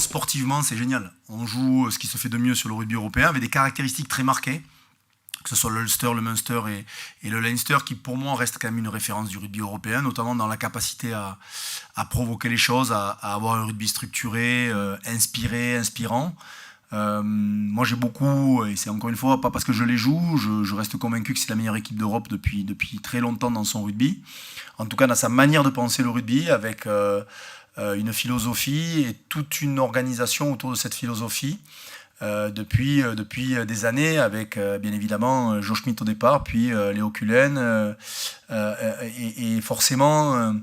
sportivement, c'est génial. On joue ce qui se fait de mieux sur le rugby européen avec des caractéristiques très marquées, que ce soit l'Ulster, le Munster et le Leinster, qui pour moi reste quand même une référence du rugby européen, notamment dans la capacité à provoquer les choses, à avoir un rugby structuré, inspiré, inspirant. Moi j'ai beaucoup, et c'est encore une fois pas parce que je les joue, je reste convaincu que c'est la meilleure équipe d'Europe depuis très longtemps dans son rugby. En tout cas dans sa manière de penser le rugby, avec une philosophie et toute une organisation autour de cette philosophie. Depuis des années, avec bien évidemment Joe Schmidt au départ, puis Léo Cullen, et forcément,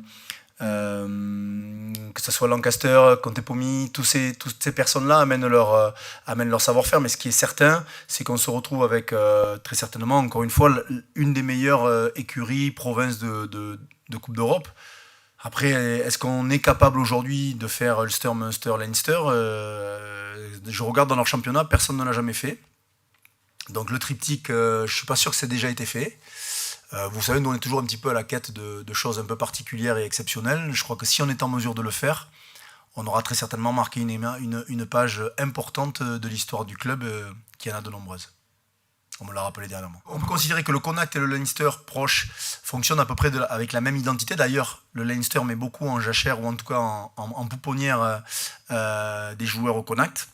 que ce soit Lancaster, Contepomi, toutes ces personnes-là amènent leur savoir-faire. Mais ce qui est certain, c'est qu'on se retrouve avec, très certainement, encore une fois, une des meilleures écuries, provinces de Coupe d'Europe. Après, est-ce qu'on est capable aujourd'hui de faire Ulster, Munster, Leinster? Je regarde dans leur championnat, personne ne l'a jamais fait. Donc le triptyque, je ne suis pas sûr que c'est déjà été fait. Vous savez, nous on est toujours un petit peu à la quête de choses un peu particulières et exceptionnelles. Je crois que si on est en mesure de le faire, on aura très certainement marqué une page importante de l'histoire du club, qui en a de nombreuses. On me l'a rappelé dernièrement. On peut considérer que le Connacht et le Leinster proche fonctionnent à peu près avec la même identité. D'ailleurs, le Leinster met beaucoup en jachère, ou en tout cas en pouponnière, des joueurs au Connacht.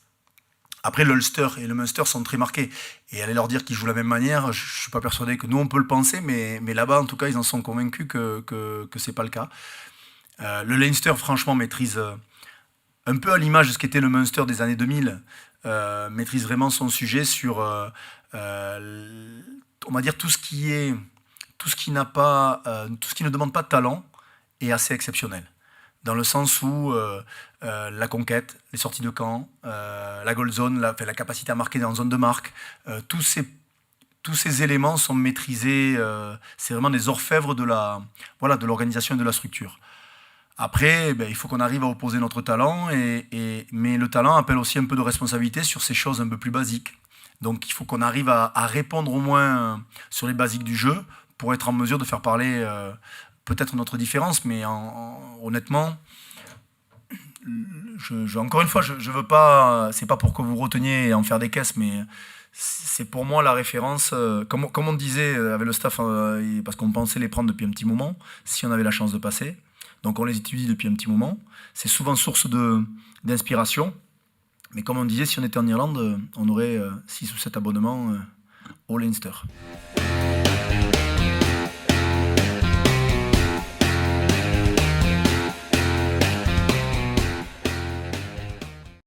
Après, le Ulster et le Munster sont très marqués. Et aller leur dire qu'ils jouent de la même manière, je ne suis pas persuadé que nous, on peut le penser, mais là-bas, en tout cas, ils en sont convaincus que ce n'est pas le cas. Le Leinster, franchement, maîtrise, un peu à l'image de ce qu'était le Munster des années 2000, maîtrise vraiment son sujet sur, on va dire, tout ce qui ne demande pas de talent est assez exceptionnel. Dans le sens où la conquête, les sorties de camp, la goal zone, la capacité à marquer en zone de marque, tous ces éléments sont maîtrisés. C'est vraiment des orfèvres de l'organisation et de la structure. Après, il faut qu'on arrive à opposer notre talent, mais le talent appelle aussi un peu de responsabilité sur ces choses un peu plus basiques. Donc il faut qu'on arrive à répondre au moins sur les basiques du jeu pour être en mesure de faire parler peut-être notre différence, mais honnêtement, encore une fois, je veux pas, c'est pas pour que vous reteniez et en faire des caisses, mais c'est pour moi la référence, comme on disait avec le staff, parce qu'on pensait les prendre depuis un petit moment, si on avait la chance de passer. Donc on les étudie depuis un petit moment. C'est souvent source d'inspiration. Mais comme on disait, si on était en Irlande, on aurait 6 ou 7 abonnements au Leinster.